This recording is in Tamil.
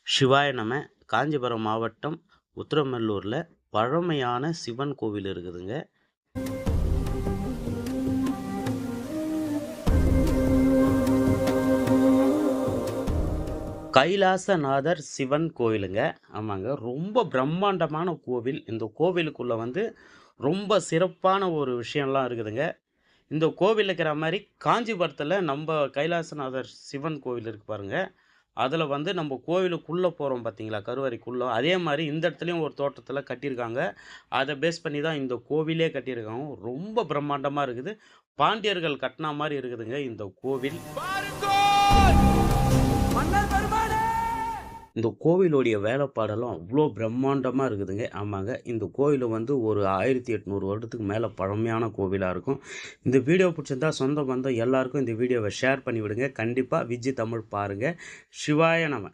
சிவாய நம. காஞ்சிபுரம் மாவட்டம் உத்திரமெல்லூரில் பழமையான சிவன் கோவில் இருக்குதுங்க. கைலாசநாதர் சிவன் கோவிலுங்க. ஆமாங்க, ரொம்ப பிரம்மாண்டமான கோவில். இந்த கோவிலுக்குள்ளே ரொம்ப சிறப்பான ஒரு விஷயம்லாம் இருக்குதுங்க. இந்த கோவில் இருக்கிற மாதிரி காஞ்சிபுரத்தில் நம்ம கைலாசநாதர் சிவன் கோவில் இருக்கு பாருங்க. அதில் நம்ம கோவிலுக்குள்ளே போகிறோம் பார்த்தீங்களா, கருவறைக்குள்ளே. அதே மாதிரி இந்த இடத்துலையும் ஒரு தோட்டத்தில் கட்டியிருக்காங்க. அதை பேஸ் பண்ணி தான் இந்த கோவிலே கட்டியிருக்காங்க. ரொம்ப பிரம்மாண்டமாக இருக்குது. பாண்டியர்கள் கட்டின மாதிரி இருக்குதுங்க இந்த கோவில். இந்த கோவிலுடைய வேலைப்பாடெல்லாம் அவ்வளோ பிரம்மாண்டமாக இருக்குதுங்க. ஆமாங்க, இந்த கோவில் ஒரு 1800 வருடத்துக்கு மேலே பழமையான கோவிலாக இருக்கும். இந்த வீடியோ பிடிச்சிருந்தா சொந்த பந்தம் எல்லாருக்கும் இந்த வீடியோவை ஷேர் பண்ணி விடுங்க. கண்டிப்பாக விஜி தமிழ் பாருங்கள். சிவாய நம.